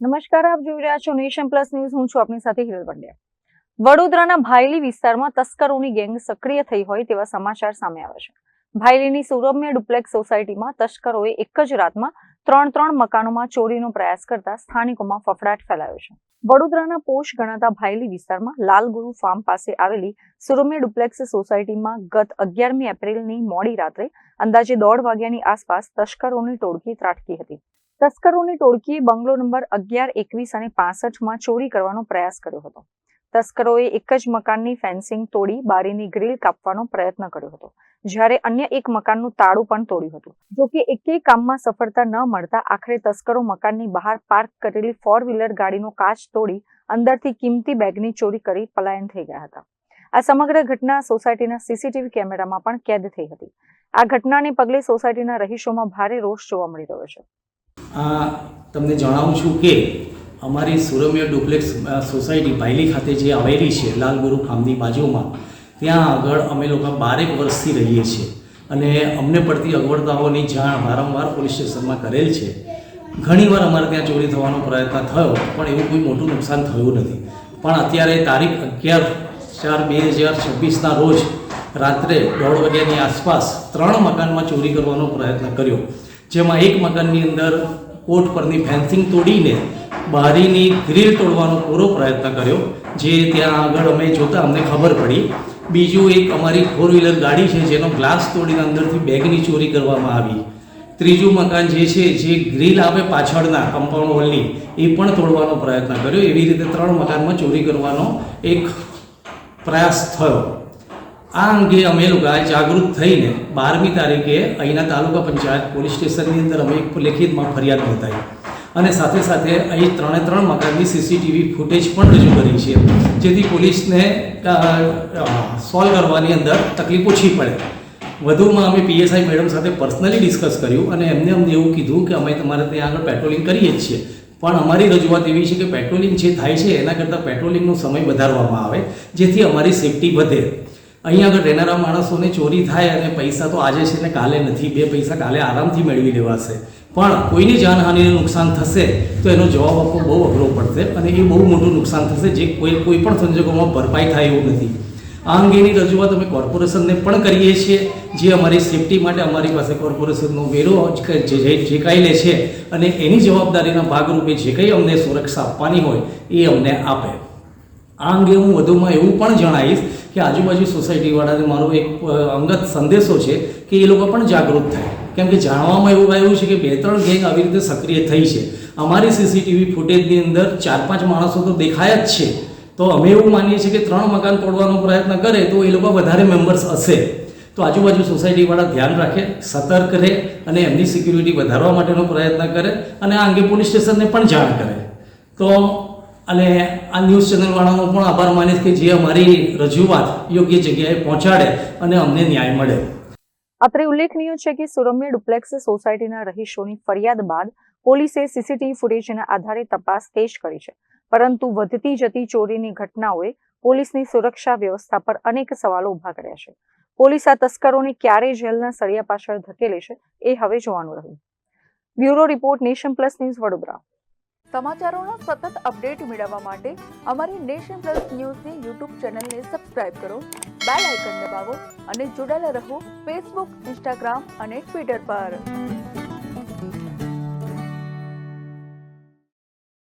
નમસ્કાર, આપ જોઈ રહ્યા છો નેશન પ્લસ ન્યૂઝ. હું છું આપની સાથે હિરલ પંડ્યા. વડોદરાના ભાયલી વિસ્તારમાં તસ્કરોની ગેંગ સક્રિય થઈ હોય તેવા સમાચાર સામે આવ્યા છે. ભાયલીની સુરમ્ય ડુપ્લેક્સ સોસાયટીમાં તસ્કરોએ એક જ રાતમાં ત્રણ મકાનોમાં ચોરીનો પ્રયાસ કરતા સ્થાનિકોમાં ફફડાટ ફેલાયો છે. વડોદરાના પોશ ગણાતા ભાયલી વિસ્તારમાં લાલગુરુ ફાર્મ પાસે આવેલી સુરમ્ય ડુપ્લેક્સ સોસાયટીમાં ગત 11મી એપ્રિલની મોડી રાત્રે અંદાજે 1:30 વાગ્યાની આસપાસ તસ્કરોની ટોળકી ત્રાટકી હતી. તસ્કરોની ટોળકીએ બંગલો નંબર 11, 21 અને 65માં ચોરી કરવાનો પ્રયાસ કર્યો હતો. તસ્કરોએ એક જ મકાનની ફેન્સિંગ તોડી બારીની ગ્રીલ કાપવાનો પ્રયત્ન કર્યો હતો, જ્યારે અન્ય એક મકાનનું તાળું પણ તોડ્યું હતું. જોકે એકેય કામમાં સફળતા ન મળતા આખરે તસ્કરો મકાનની બહાર પાર્ક કરેલી 4-વ્હીલર ગાડીનો કાચ તોડી અંદરથી કિંમતી બેગની ચોરી કરી પલાયન થઈ ગયા હતા. આ સમગ્ર ઘટના સોસાયટીના સીસીટીવી કેમેરામાં પણ કેદ થઈ હતી. આ ઘટનાને પગલે સોસાયટીના રહીશોમાં ભારે રોષ જોવા મળી રહ્યો છે. તમને જણાવું છું કે અમારી સુરમ્ય ડુપ્લેક્સ સોસાયટી ભાયલી ખાતે જે આવેલી છે લાલગુરુ ફાર્મની બાજુમાં, ત્યાં આગળ અમે લોકો 12 વર્ષથી રહીએ છીએ અને અમને પડતી અગવડતાઓની જાણ વારંવાર પોલીસ સ્ટેશનમાં કરેલ છે. ઘણીવાર અમારે ત્યાં ચોરી થવાનો પ્રયત્ન થયો, પણ એવું કોઈ મોટું નુકસાન થયું નથી. પણ અત્યારે તારીખ 11/4/2026ના રોજ રાત્રે 1:30 વાગ્યાની આસપાસ 3 મકાનમાં ચોરી કરવાનો પ્રયત્ન કર્યો, જેમાં એક મકાનની અંદર કોર્ટ પરની ફેન્સિંગ તોડીને બારીની ગ્રીલ તોડવાનો પૂરો પ્રયત્ન કર્યો, જે ત્યાં આગળ અમે જોતા અમને ખબર પડી. બીજું એક અમારી 4-વ્હીલર ગાડી છે જેનો ગ્લાસ તોડીને અંદરથી બેગની ચોરી કરવામાં આવી. ત્રીજું મકાન જે છે, જે ગ્રીલ આવે પાછળના કમ્પાઉન્ડ વોલની, એ પણ તોડવાનો પ્રયત્ન કર્યો. એવી રીતે 3 મકાનમાં ચોરી કરવાનો એક પ્રયાસ થયો. આ અંગે અમે લોકો જાગૃત થઈને 12મી તારીખે અહીંના તાલુકા પંચાયત પોલીસ સ્ટેશનની અંદર અમે એક લેખિતમાં ફરિયાદ નોંધાવી અને સાથે સાથે અહીં 3 મકાનની સીસીટીવી ફૂટેજ પણ રજૂ કરી છે, જેથી પોલીસને સોલ્વ કરવાની અંદર તકલીફ ઓછી પડે. વધુમાં અમે પીએસઆઈ મેડમ સાથે પર્સનલી ડિસ્કસ કર્યું અને અમને એવું કીધું કે અમે તમારે ત્યાં આગળ પેટ્રોલિંગ કરીએ જ છીએ, પણ અમારી રજૂઆત એવી છે કે પેટ્રોલિંગ જે થાય છે એના કરતાં પેટ્રોલિંગનો સમય વધારવામાં આવે, જેથી અમારી સેફટી વધે. અહીં આગળ રહેનારા માણસોને ચોરી થાય અને પૈસા તો આજે છે ને કાલે નથી, 2 પૈસા કાલે આરામથી મેળવી લેવાશે, પણ કોઈની જાનહાનિને નુકસાન થશે તો એનો જવાબ આપવો બહુ અઘરો પડશે અને એ બહુ મોટું નુકસાન થશે, જે કોઈ પણ સંજોગોમાં ભરપાઈ થાય એવું નથી. આ અંગેની રજૂઆત અમે કોર્પોરેશનને પણ કરીએ છીએ, જે અમારી સેફટી માટે અમારી પાસે કોર્પોરેશનનો વેરો જે કાંઈ લે છે અને એની જવાબદારીના ભાગરૂપે જે કંઈ અમને સુરક્ષા આપવાની હોય એ અમને આપે. આ અંગે હું વધુમાં એવું પણ જણાવીશ કે આજુબાજુ સોસાયટીવાળાને મારો એક અંગત સંદેશો છે કે એ લોકો પણ જાગૃત થાય, કેમ કે જાણવામાં એવું આવ્યું છે કે 2-3 ગેંગ આવી રીતે સક્રિય થઈ છે. અમારી સીસીટીવી ફૂટેજની અંદર 4-5 માણસો તો દેખાય જ છે, તો અમે એવું માનીએ છીએ કે 3 મકાન તોડવાનો પ્રયત્ન કરે તો એ લોકો વધારે મેમ્બર્સ હશે. તો આજુબાજુ સોસાયટીવાળા ધ્યાન રાખે, સતર્ક રહે અને એમની સિક્યુરિટી વધારવા માટેનો પ્રયત્ન કરે અને આ અંગે પોલીસ સ્ટેશનને પણ જાણ કરે. તો અને આ ન્યૂઝ ચેનલવાળાનો પણ આભાર માનીશ કે જે અમારી રજૂઆત યોગ્ય જગ્યાએ પહોંચાડે અને અમને ન્યાય મળે. અત્રે ઉલ્લેખનીય છે કે સુરમ્ય ડુપ્લેક્સ સોસાયટીના રહીશોની ફરિયાદ બાદ પોલીસે સીસીટીવી ફૂટેજના આધારે તપાસ તેજ કરી છે, પરંતુ વધતી જતી ચોરીની ઘટનાઓએ પોલીસની સુરક્ષા વ્યવસ્થા પર અનેક સવાલો ઉભા કર્યા છે. પોલીસ આ તસ્કરોને ક્યારે જેલના સળિયા પાછળ ધકેલે છે એ હવે જોવાનું રહ્યું. Bureau report, Nation Plus News, Vadodara. સમાચારોના સતત અપડેટ મેળવવા માટે અમારી નેશન પ્લસ ન્યૂઝની યુટ્યુબ ચેનલને સબસ્ક્રાઇબ કરો, બેલ આઇકન દબાવો અને જોડાયેલા રહો ફેસબુક, ઇન્સ્ટાગ્રામ અને ટ્વિટર પર.